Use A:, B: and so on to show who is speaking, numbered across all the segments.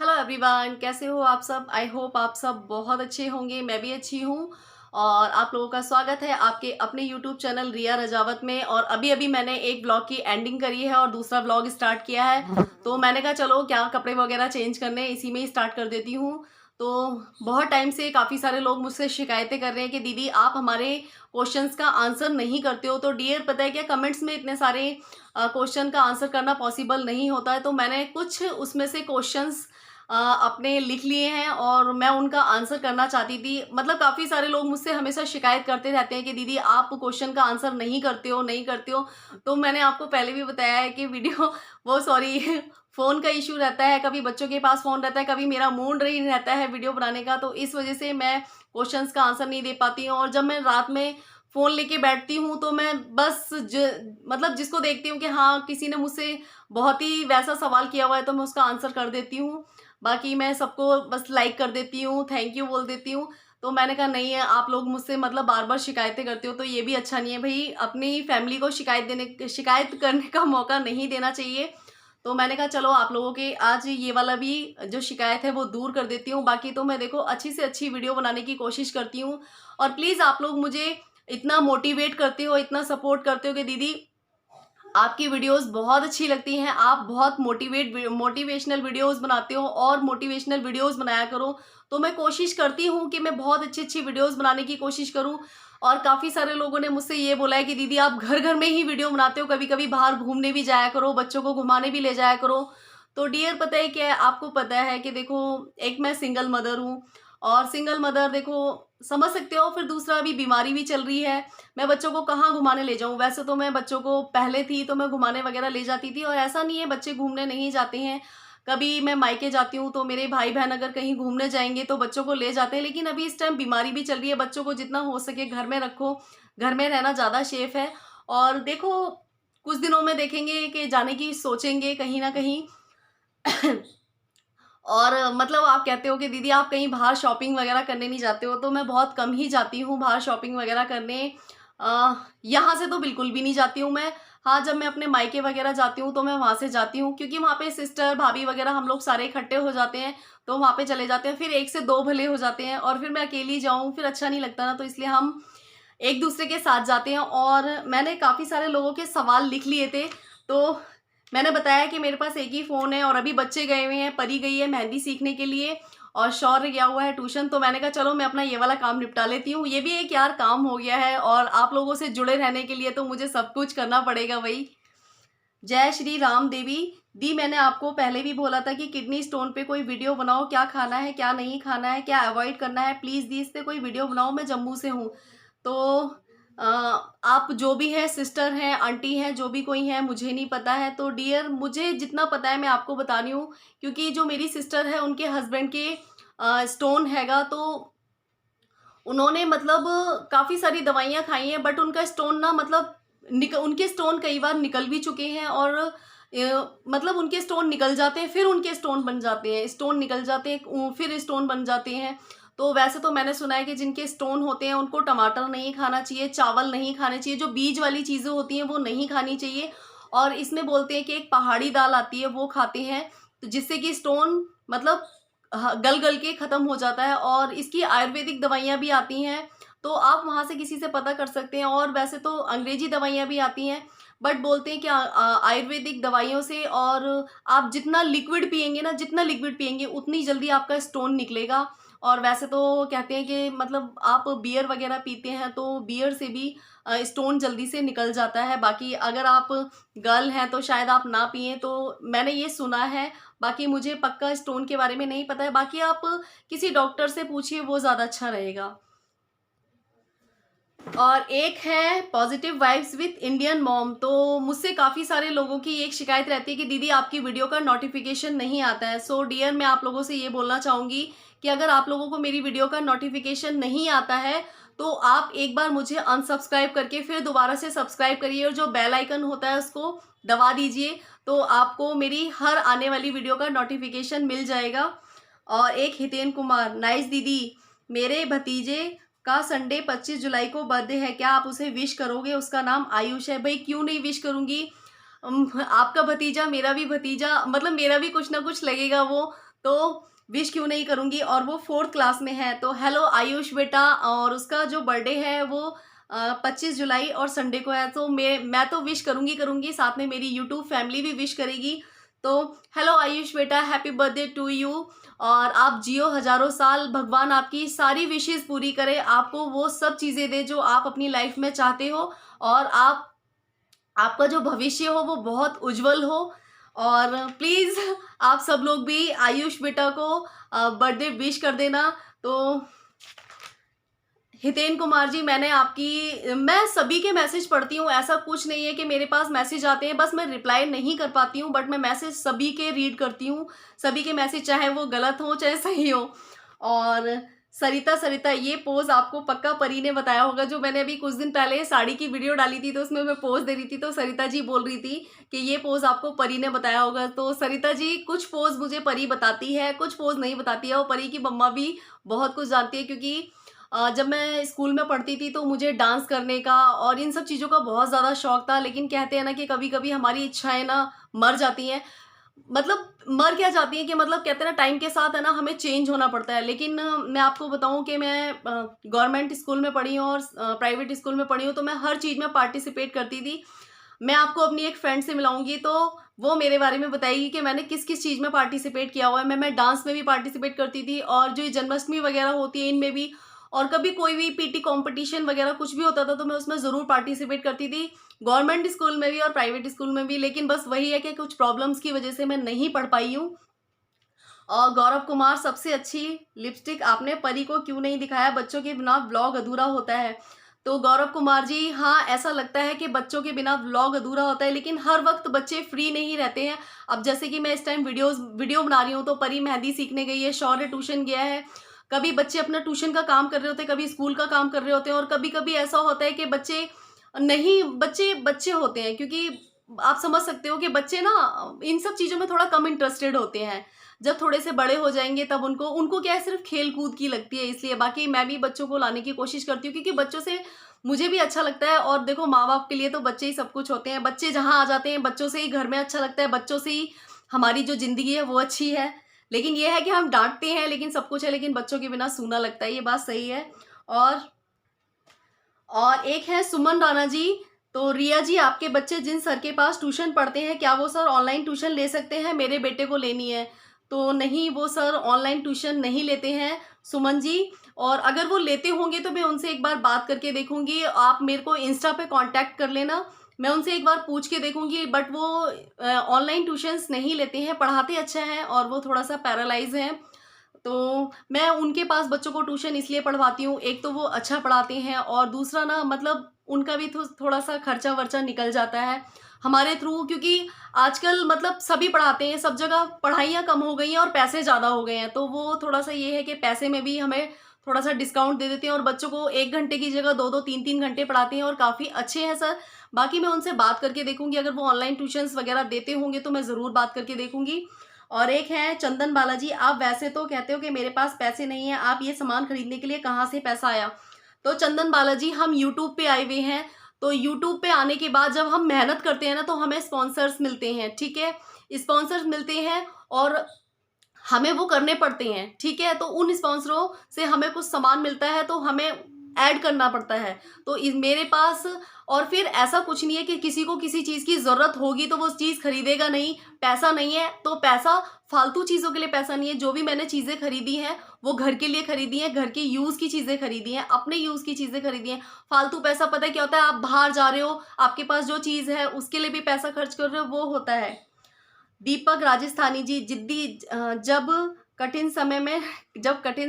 A: Hello everyone, कैसे हो आप सब। आई होप आप सब बहुत अच्छे होंगे। मैं भी अच्छी हूँ और आप लोगों का स्वागत है आपके अपने यूट्यूब चैनल रिया रजावत में। और अभी अभी मैंने एक ब्लॉग की एंडिंग करी है और दूसरा ब्लॉग स्टार्ट किया है, तो मैंने कहा चलो क्या कपड़े वगैरह चेंज करने, इसी में ही स्टार्ट कर देती हूँ। तो बहुत टाइम से काफ़ी सारे लोग मुझसे शिकायतें कर रहे हैं कि दीदी आप हमारे क्वेश्चंस का आंसर नहीं करते हो। तो डियर, पता है क्या, कमेंट्स में इतने सारे क्वेश्चन का आंसर करना पॉसिबल नहीं होता है, तो मैंने कुछ उसमें से क्वेश्चंस अपने लिख लिए हैं और मैं उनका आंसर करना चाहती थी। मतलब काफ़ी सारे लोग मुझसे हमेशा शिकायत करते रहते हैं कि दीदी आप क्वेश्चन का आंसर नहीं करते हो, नहीं करते हो। तो मैंने आपको पहले भी बताया है कि वीडियो वो सॉरी फ़ोन का इशू रहता है, कभी बच्चों के पास फ़ोन रहता है, कभी मेरा मूड नहीं रहता है वीडियो बनाने का, तो इस वजह से मैं क्वेश्चंस का आंसर नहीं दे पाती हूँ। और जब मैं रात में फ़ोन लेके बैठती हूँ तो मैं बस मतलब जिसको देखती हूँ कि हाँ किसी ने मुझसे बहुत ही वैसा सवाल किया हुआ है तो मैं उसका आंसर कर देती हूँ। बाकी मैं सबको बस लाइक कर देती हूँ, थैंक यू बोल देती हूँ। तो मैंने कहा नहीं है, आप लोग मुझसे मतलब बार-बार शिकायतें करते हो तो ये भी अच्छा नहीं है भई, अपनी फैमिली को शिकायत करने का मौका नहीं देना चाहिए। तो मैंने कहा चलो आप लोगों के आज ये वाला भी जो शिकायत है वो दूर कर देती हूँ। बाकी तो मैं देखो अच्छी से अच्छी वीडियो बनाने की कोशिश करती हूँ और प्लीज़ आप लोग मुझे इतना मोटिवेट करते हो, इतना सपोर्ट करते हो कि दीदी आपकी वीडियोस बहुत अच्छी लगती हैं, आप बहुत मोटिवेशनल वीडियोस बनाते हो और मोटिवेशनल वीडियोस बनाया करो। तो मैं कोशिश करती हूँ कि मैं बहुत अच्छी-अच्छी वीडियोस बनाने की कोशिश करूँ। और काफ़ी सारे लोगों ने मुझसे ये बोला है कि दीदी आप घर-घर में ही वीडियो बनाते हो, कभी-कभी बाहर घूमने भी जाया करो, बच्चों को घुमाने भी ले जाया करो। तो डियर, पता है क्या है, आपको पता है कि देखो एक मैं सिंगल मदर हूँ और सिंगल मदर देखो समझ सकते हो, फिर दूसरा अभी बीमारी भी चल रही है। मैं बच्चों को कहाँ घुमाने ले जाऊँ? वैसे तो मैं बच्चों को पहले थी तो मैं घुमाने वगैरह ले जाती थी और ऐसा नहीं है बच्चे घूमने नहीं जाते हैं। कभी मैं मायके जाती हूँ तो मेरे भाई-बहन अगर कहीं घूमने जाएँगे तो बच्चों को ले जाते हैं। लेकिन अभी इस टाइम बीमारी भी चल रही है, बच्चों को जितना हो सके घर में रखो, घर में रहना ज़्यादा सेफ है। और देखो कुछ दिनों में देखेंगे कि जाने की सोचेंगे कहीं न कहीं। और मतलब आप कहते हो कि दीदी आप कहीं बाहर शॉपिंग वगैरह करने नहीं जाते हो, तो मैं बहुत कम ही जाती हूँ बाहर शॉपिंग वगैरह करने। यहाँ से तो बिल्कुल भी नहीं जाती हूँ मैं। हाँ, जब मैं अपने मायके वगैरह जाती हूँ तो मैं वहाँ से जाती हूँ क्योंकि वहाँ पे सिस्टर, भाभी वगैरह हम लोग सारे इकट्ठे हो जाते हैं, तो वहाँ पे चले जाते हैं। फिर 1 से 2 भले हो जाते हैं और फिर मैं अकेली जाऊँ फिर अच्छा नहीं लगता ना, तो इसलिए हम एक-दूसरे के साथ जाते हैं। और मैंने काफ़ी सारे लोगों के सवाल लिख लिए थे, तो मैंने बताया कि मेरे पास एक ही फ़ोन है और अभी बच्चे गए हुए हैं, परी गई है मेहंदी सीखने के लिए और शौर्य गया हुआ है ट्यूशन। तो मैंने कहा चलो मैं अपना ये वाला काम निपटा लेती हूँ। ये भी एक यार काम हो गया है और आप लोगों से जुड़े रहने के लिए तो मुझे सब कुछ करना पड़ेगा भई। जय श्री राम देवी। दी, मैंने आपको पहले भी बोला था कि किडनी स्टोन पे कोई वीडियो बनाओ, क्या खाना है, क्या नहीं खाना है, क्या अवॉइड करना है, प्लीज़ दी इस पे कोई वीडियो बनाओ, मैं जम्मू से हूँ। तो अ, आप जो भी हैं, सिस्टर हैं, आंटी हैं, जो भी कोई हैं, मुझे नहीं पता है। तो डियर, मुझे जितना पता है मैं आपको बता रही हूँ क्योंकि जो मेरी सिस्टर है उनके हस्बैंड के स्टोन हैगा, तो उन्होंने मतलब काफ़ी सारी दवाइयाँ खाई हैं बट उनका स्टोन ना मतलब उनके स्टोन कई बार निकल भी चुके हैं और मतलब उनके स्टोन निकल जाते हैं, फिर उनके स्टोन बन जाते हैं, स्टोन निकल जाते हैं, फिर स्टोन बन जाते हैं। तो वैसे तो मैंने सुना है कि जिनके स्टोन होते हैं उनको टमाटर नहीं खाना चाहिए, चावल नहीं खाने चाहिए, जो बीज वाली चीज़ें होती हैं वो नहीं खानी चाहिए। और इसमें बोलते हैं कि एक पहाड़ी दाल आती है वो खाते हैं, तो जिससे कि स्टोन मतलब गल-गल के ख़त्म हो जाता है। और इसकी आयुर्वेदिक दवाइयाँ भी आती हैं, तो आप वहाँ से किसी से पता कर सकते हैं। और वैसे तो अंग्रेजी दवाइयाँ भी आती हैं, बट बोलते हैं कि आयुर्वेदिक दवाइयों से और आप जितना लिक्विड पिएँगे ना, जितना लिक्विड पिएँगे उतनी जल्दी आपका स्टोन निकलेगा। और वैसे तो कहते हैं कि मतलब आप बियर वग़ैरह पीते हैं, तो बियर से भी स्टोन जल्दी से निकल जाता है। बाकी अगर आप गर्ल हैं, तो शायद आप ना पिएँ, तो मैंने ये सुना है। बाकी मुझे पक्का स्टोन के बारे में नहीं पता है, बाकी आप किसी डॉक्टर से पूछिए, वो ज़्यादा अच्छा रहेगा। और एक है positive vibes with Indian mom. तो मुझसे काफ़ी सारे लोगों की एक शिकायत रहती है कि दीदी आपकी वीडियो का नोटिफिकेशन नहीं आता है। सो डियर, मैं आप लोगों से ये बोलना चाहूँगी कि अगर आप लोगों को मेरी वीडियो का नोटिफिकेशन नहीं आता है तो आप एक बार मुझे अनसब्सक्राइब करके फिर दोबारा से सब्सक्राइब करिए और जो बेल आइकन होता है उसको दबा दीजिए, तो आपको मेरी हर आने वाली वीडियो का नोटिफिकेशन मिल जाएगा। और एक हितेन कुमार, नाइस दीदी, मेरे भतीजे का संडे 25 जुलाई को बर्थडे है, क्या आप उसे विश करोगे? उसका नाम आयुष है। भाई क्यों नहीं विश करूँगी? आपका भतीजा, मेरा भी भतीजा, मतलब मेरा भी कुछ ना कुछ लगेगा वो, तो विश क्यों नहीं करूँगी। और वो 4th क्लास में है। तो हेलो आयुष बेटा, और उसका जो बर्थडे है वो 25 जुलाई और संडे को है। तो मैं तो विश करूँगी, साथ में मेरी यूट्यूब फैमिली भी विश करेगी। तो हेलो आयुष बेटा, हैप्पी बर्थडे टू यू, और आप जियो हज़ारों साल, भगवान आपकी सारी विशेज़ पूरी करे, आपको वो सब चीज़ें दे जो आप अपनी लाइफ में चाहते हो, और आपका जो भविष्य हो वो बहुत उज्जवल हो। और प्लीज़ आप सब लोग भी आयुष बेटा को बर्थडे विश कर देना। तो हितेन कुमार जी, मैं सभी के मैसेज पढ़ती हूँ, ऐसा कुछ नहीं है कि मेरे पास मैसेज आते हैं, बस मैं रिप्लाई नहीं कर पाती हूँ, बट मैं मैसेज सभी के रीड करती हूँ, सभी के मैसेज, चाहे वो गलत हो चाहे सही हो। और सरिता, ये पोज आपको पक्का परी ने बताया होगा। जो मैंने अभी कुछ दिन पहले साड़ी की वीडियो डाली थी, तो उसमें मैं पोज दे रही थी, तो सरिता जी बोल रही थी कि ये पोज आपको परी ने बताया होगा। तो सरिता जी, कुछ पोज मुझे परी बताती है, कुछ पोज नहीं बताती है, और परी की मम्मा भी बहुत कुछ जानती है, क्योंकि जब मैं स्कूल में पढ़ती थी तो मुझे डांस करने का और इन सब चीज़ों का बहुत ज़्यादा शौक था। लेकिन कहते हैं ना कि कभी-कभी हमारी इच्छाएँ ना मर जाती हैं। मतलब मर क्या जाती हैं कि मतलब कहते हैं ना, टाइम के साथ है ना, हमें चेंज होना पड़ता है। लेकिन मैं आपको बताऊँ कि मैं गवर्नमेंट स्कूल में पढ़ी हूँ और प्राइवेट स्कूल में पढ़ी हूँ, तो मैं हर चीज़ में पार्टिसिपेट करती थी। मैं आपको अपनी एक फ्रेंड से मिलाऊँगी, तो वो मेरे बारे में बताएगी कि मैंने किस-किस चीज़ में पार्टिसिपेट किया हुआ है। मैं डांस में भी पार्टिसिपेट करती थी, और जो ये जन्माष्टमी वगैरह होती है इनमें भी, और कभी कोई भी पीटी कॉम्पिटिशन वगैरह कुछ भी होता था तो मैं उसमें ज़रूर पार्टिसिपेट करती थी, गवर्नमेंट स्कूल में भी और प्राइवेट स्कूल में भी। लेकिन बस वही है कि कुछ प्रॉब्लम्स की वजह से मैं नहीं पढ़ पाई हूँ। और गौरव कुमार, सबसे अच्छी लिपस्टिक आपने परी को क्यों नहीं दिखाया, बच्चों के बिना व्लॉग अधूरा होता है। तो गौरव कुमार जी, हाँ, ऐसा लगता है कि बच्चों के बिना व्लॉग अधूरा होता है, लेकिन हर वक्त बच्चे फ्री नहीं रहते हैं। अब जैसे कि मैं इस टाइम वीडियो बना रही हूँ, तो परी मेहंदी सीखने गई है, शौर्य ट्यूशन गया है। कभी बच्चे अपना ट्यूशन का काम कर रहे होते हैं, कभी स्कूल का काम कर रहे होते हैं, और कभी कभी ऐसा होता है कि बच्चे बच्चे होते हैं, क्योंकि आप समझ सकते हो कि बच्चे ना इन सब चीज़ों में थोड़ा कम इंटरेस्टेड होते हैं। जब थोड़े से बड़े हो जाएँगे तब उनको उनको क्या है, सिर्फ़ खेल-कूद की लगती है, इसलिए। बाकी मैं भी बच्चों को लाने की कोशिश करती हूँ, क्योंकि बच्चों से मुझे भी अच्छा लगता है। और देखो, माँ-बाप के लिए तो बच्चे ही सब कुछ होते हैं। बच्चे जहाँ आ जाते हैं, बच्चों से ही घर में अच्छा लगता है, बच्चों से ही हमारी जो ज़िंदगी है वो अच्छी है। लेकिन ये है कि हम डाँटते हैं, लेकिन सब कुछ है, लेकिन बच्चों के बिना सूना लगता है, ये बात सही है। और और एक है सुमन राणा जी। तो रिया जी, आपके बच्चे जिन सर के पास ट्यूशन पढ़ते हैं, क्या वो सर ऑनलाइन ट्यूशन ले सकते हैं? मेरे बेटे को लेनी है। तो नहीं, वो सर ऑनलाइन ट्यूशन नहीं लेते हैं, सुमन जी। और अगर वो लेते होंगे तो मैं उनसे एक बार बात करके देखूँगी। आप मेरे को इंस्टा पे कॉन्टैक्ट कर लेना, मैं उनसे एक बार पूछ के देखूँगी। बट वो ऑनलाइन ट्यूशन्स नहीं लेते हैं, पढ़ाते अच्छा हैं, और वो थोड़ा-सा पैरालाइज़ हैं। तो मैं उनके पास बच्चों को ट्यूशन इसलिए पढ़वाती हूँ, एक तो वो अच्छा पढ़ाते हैं, और दूसरा ना, मतलब उनका भी थोड़ा-सा खर्चा-वर्चा निकल जाता है हमारे थ्रू, क्योंकि आजकल मतलब सभी पढ़ाते हैं, सब जगह पढ़ाइयाँ कम हो गई हैं और पैसे ज़्यादा हो गए हैं। तो वो थोड़ा-सा ये है कि पैसे में भी हमें थोड़ा-सा डिस्काउंट दे देते हैं, और बच्चों को 1 घंटे की जगह 2-2 3-3 घंटे पढ़ाते हैं, और काफ़ी अच्छे हैं सर। बाकी मैं उनसे बात करके देखूँगी, अगर वो ऑनलाइन ट्यूशन्स वगैरह देते होंगे तो मैं ज़रूर बात करके देखूँगी। और एक है चंदन बालाजी, आप वैसे तो कहते हो कि मेरे पास पैसे नहीं है, आप ये सामान खरीदने के लिए कहाँ से पैसा आया? तो चंदन बालाजी, हम यूट्यूब पे आए हुए हैं, तो यूट्यूब पे आने के बाद जब हम मेहनत करते हैं ना, तो हमें स्पॉन्सर्स मिलते हैं, ठीक है? स्पॉन्सर्स मिलते हैं, और हमें वो करने पड़ते हैं, ठीक है? तो उन स्पॉन्सरों से हमें कुछ सामान मिलता है, तो हमें ऐड करना पड़ता है। तो मेरे पास, और फिर ऐसा कुछ नहीं है कि किसी को किसी चीज़ की ज़रूरत होगी तो वो चीज़ खरीदेगा नहीं, पैसा नहीं है तो पैसा फालतू चीज़ों के लिए पैसा नहीं है। जो भी मैंने चीज़ें खरीदी हैं वो घर के लिए खरीदी हैं, घर के यूज़ की चीज़ें खरीदी हैं, अपने यूज़ की चीज़ें खरीदी हैं। फालतू पैसा पता है क्या होता है? आप बाहर जा रहे हो, आपके पास जो चीज़ है उसके लिए भी पैसा खर्च कर रहे हो, वो होता है। दीपक राजस्थानी जी, जिद्दी जब कठिन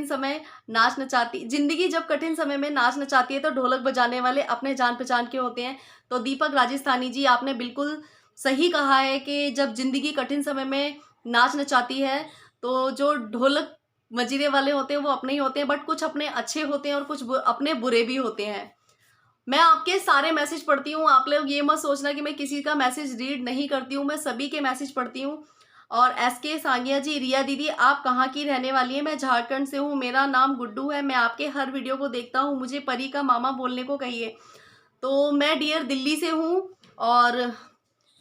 A: समय नाच नचाती जिंदगी जब कठिन समय में नाच नचाती है, तो ढोलक बजाने वाले अपने जान पहचान के होते हैं। तो दीपक राजस्थानी जी, आपने बिल्कुल सही कहा है कि जब जिंदगी कठिन समय में नाच नचाती है, तो जो ढोलक मजीरे वाले होते हैं वो अपने ही होते हैं, बट कुछ अपने अच्छे होते हैं और कुछ अपने बुरे भी होते हैं। मैं आपके सारे मैसेज पढ़ती हूँ, आप लोग ये मत सोचना कि मैं किसी का मैसेज रीड नहीं करती हूँ, मैं सभी के मैसेज पढ़ती हूँ। और एसके सांगिया जी, रिया दीदी आप कहाँ की रहने वाली हैं? मैं झारखंड से हूँ, मेरा नाम गुड्डू है, मैं आपके हर वीडियो को देखता हूँ, मुझे परी का मामा बोलने को कहिए। तो मैं डियर दिल्ली से हूँ, और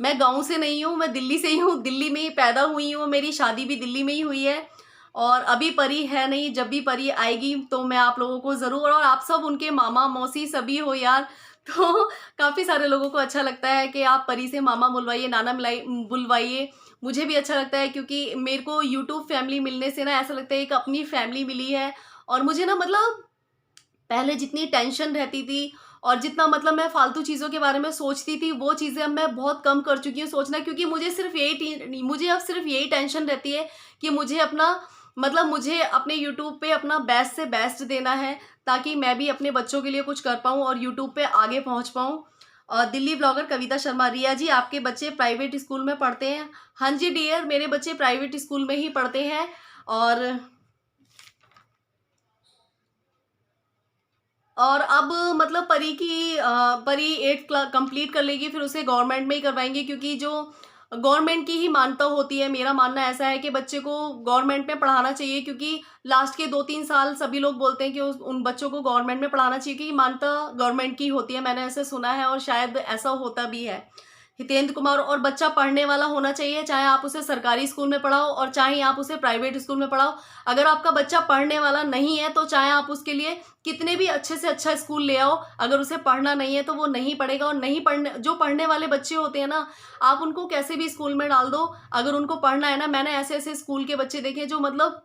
A: मैं गाँव से नहीं हूँ, मैं दिल्ली से ही हूँ, दिल्ली में ही पैदा हुई हूँ, मेरी शादी भी दिल्ली में ही हुई है और अभी परी है नहीं, जब भी परी आएगी तो मैं आप लोगों को ज़रूर, और आप सब उनके मामा मौसी सभी हो यार, तो काफ़ी सारे लोगों को अच्छा लगता है कि आप परी से मामा बुलवाइए, नाना बुलवाइए। मुझे भी अच्छा लगता है क्योंकि मेरे को यूट्यूब फैमिली मिलने से ना ऐसा लगता है एक अपनी फैमिली मिली है। और मुझे ना मतलब पहले जितनी टेंशन रहती थी और जितना मतलब मैं फालतू चीज़ों के बारे में सोचती थी, वो चीज़ें अब मैं बहुत कम कर चुकी हूँ सोचना, क्योंकि मुझे अब सिर्फ यही टेंशन रहती है कि मुझे अपना मतलब मुझे अपने यूट्यूब पे अपना बेस्ट से बेस्ट देना है, ताकि मैं भी अपने बच्चों के लिए कुछ कर पाऊँ और यूट्यूब पे आगे पहुँच पाऊँ। और दिल्ली ब्लॉगर कविता शर्मा, रिया जी आपके बच्चे प्राइवेट स्कूल में पढ़ते हैं? हाँ जी डियर, मेरे बच्चे प्राइवेट स्कूल में ही पढ़ते हैं। और अब मतलब परी 8th क्लास कंप्लीट कर लेगी, फिर उसे गवर्नमेंट में ही करवाएंगे, क्योंकि जो गवर्नमेंट की ही मानता होती है। मेरा मानना ऐसा है कि बच्चे को गवर्नमेंट में पढ़ाना चाहिए, क्योंकि लास्ट के 2-3 साल सभी लोग बोलते हैं कि उन बच्चों को गवर्नमेंट में पढ़ाना चाहिए, क्योंकि मानता गवर्नमेंट की होती है। मैंने ऐसे सुना है और शायद ऐसा होता भी है। हितेंद्र कुमार, और बच्चा पढ़ने वाला होना चाहिए, चाहे आप उसे सरकारी स्कूल में पढ़ाओ और चाहे आप उसे प्राइवेट स्कूल में पढ़ाओ। अगर आपका बच्चा पढ़ने वाला नहीं है तो चाहे आप उसके लिए कितने भी अच्छे से अच्छा स्कूल ले आओ, अगर उसे पढ़ना नहीं है तो वो नहीं पढ़ेगा। और नहीं पढ़ने जो पढ़ने वाले बच्चे होते हैं ना, आप उनको कैसे भी स्कूल में डाल दो, अगर उनको पढ़ना है ना, मैंने ऐसे ऐसे स्कूल के बच्चे देखे जो मतलब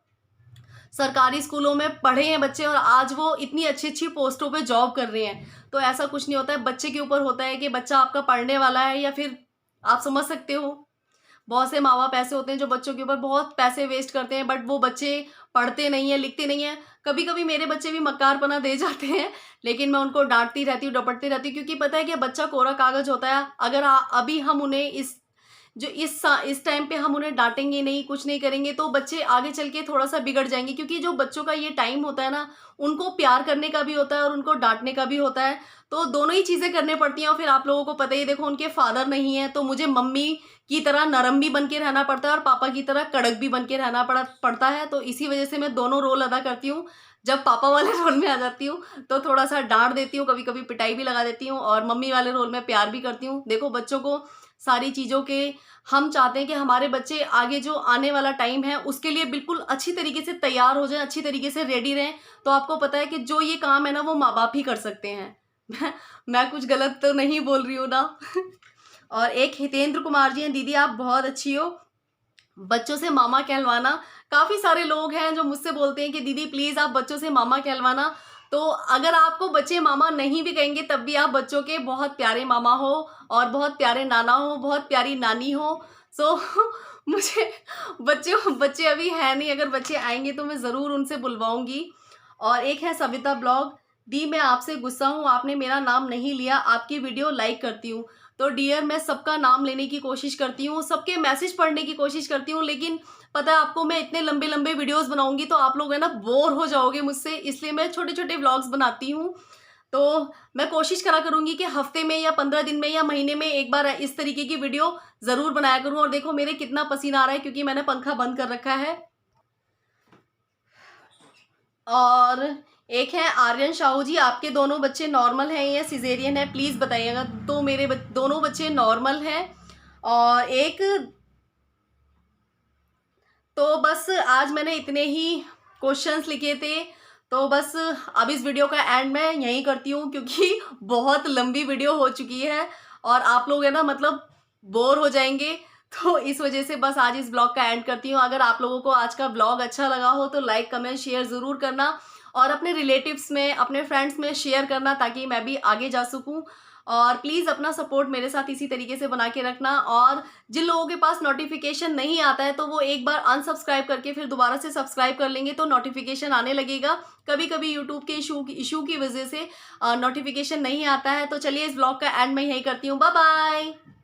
A: सरकारी स्कूलों में पढ़े हैं बच्चे और आज वो इतनी अच्छी अच्छी पोस्टों पे जॉब कर रहे हैं। तो ऐसा कुछ नहीं होता है, बच्चे के ऊपर होता है कि बच्चा आपका पढ़ने वाला है या फिर, आप समझ सकते हो। बहुत से माँ बाप ऐसे होते हैं जो बच्चों के ऊपर बहुत पैसे वेस्ट करते हैं, बट वो बच्चे पढ़ते नहीं है, लिखते नहीं है। कभी कभी मेरे बच्चे भी मक्कारपना दे जाते हैं, लेकिन मैं उनको डांटती रहती हूँ, डपटती रहती हूँ, क्योंकि पता है कि बच्चा कोरा कागज होता है। अगर अभी हम उन्हें इस टाइम पे हम उन्हें डांटेंगे नहीं, कुछ नहीं करेंगे, तो बच्चे आगे चल के थोड़ा सा बिगड़ जाएंगे, क्योंकि जो बच्चों का ये टाइम होता है ना, उनको प्यार करने का भी होता है और उनको डांटने का भी होता है। तो दोनों ही चीज़ें करने पड़ती हैं। और फिर आप लोगों को पता ही, देखो उनके फादर नहीं है, तो मुझे मम्मी की तरह नरम भी बन के रहना पड़ता है और पापा की तरह कड़क भी बन के रहना पड़ता है। तो इसी वजह से मैं दोनों रोल अदा करती हूँ। जब पापा वाले रोल में आ जाती हूँ तो थोड़ा सा डांट देती हूँ, कभी कभी पिटाई भी लगा देती हूँ, और मम्मी वाले रोल में प्यार भी करती हूँ। देखो बच्चों को सारी चीज़ों के, हम चाहते हैं कि हमारे बच्चे आगे जो आने वाला टाइम है उसके लिए बिल्कुल अच्छी तरीके से तैयार हो जाएं, अच्छी तरीके से रेडी रहें। तो आपको पता है कि जो ये काम है ना, वो माँ बाप ही कर सकते हैं। मैं कुछ गलत तो नहीं बोल रही हूँ ना। और एक हितेंद्र कुमार जी हैं, दीदी आप बहुत अच्छी हो, बच्चों से मामा कहलवाना। काफ़ी सारे लोग हैं जो मुझसे बोलते हैं कि दीदी प्लीज़ आप बच्चों से मामा कहलवाना। तो अगर आपको बच्चे मामा नहीं भी कहेंगे तब भी आप बच्चों के बहुत प्यारे मामा हो और बहुत प्यारे नाना हो, बहुत प्यारी नानी हो। सो मुझे बच्चे बच्चे अभी है नहीं, अगर बच्चे आएंगे तो मैं ज़रूर उनसे बुलवाऊंगी। और एक है सविता ब्लॉग, दी मैं आपसे गुस्सा हूँ, आपने मेरा नाम नहीं लिया, आपकी वीडियो लाइक करती हूँ। तो डियर, मैं सबका नाम लेने की कोशिश करती हूँ, सबके मैसेज पढ़ने की कोशिश करती हूँ, लेकिन पता है आपको, मैं इतने लंबे लंबे वीडियोस बनाऊंगी तो आप लोग है ना बोर हो जाओगे मुझसे, इसलिए मैं छोटे छोटे व्लॉग्स बनाती हूँ। तो मैं कोशिश करा करूंगी कि हफ्ते में या 15 दिन में या महीने में एक बार इस तरीके की वीडियो ज़रूर बनाया करूँ। और देखो मेरे कितना पसीना आ रहा है, क्योंकि मैंने पंखा बंद कर रखा है। और एक है आर्यन शाहू जी, आपके दोनों बच्चे नॉर्मल हैं या सिजेरियन है, प्लीज़ बताइएगा। तो मेरे दोनों बच्चे नॉर्मल हैं। और एक, तो बस आज मैंने इतने ही क्वेश्चंस लिखे थे। तो बस अब इस वीडियो का एंड मैं यहीं करती हूँ, क्योंकि बहुत लंबी वीडियो हो चुकी है और आप लोग है ना मतलब बोर हो जाएंगे। तो इस वजह से बस आज इस ब्लॉग का एंड करती हूँ। अगर आप लोगों को आज का ब्लॉग अच्छा लगा हो तो लाइक कमेंट शेयर ज़रूर करना, और अपने रिलेटिव्स में, अपने फ्रेंड्स में शेयर करना, ताकि मैं भी आगे जा सकूँ। और प्लीज़ अपना सपोर्ट मेरे साथ इसी तरीके से बना के रखना। और जिन लोगों के पास नोटिफिकेशन नहीं आता है तो वो एक बार अनसब्सक्राइब करके फिर दोबारा से सब्सक्राइब कर लेंगे तो नोटिफिकेशन आने लगेगा। कभी कभी यूट्यूब के इशू की वजह से नोटिफिकेशन नहीं आता है। तो चलिए इस ब्लॉग का एंड मैं यही करती हूँ। Bye bye.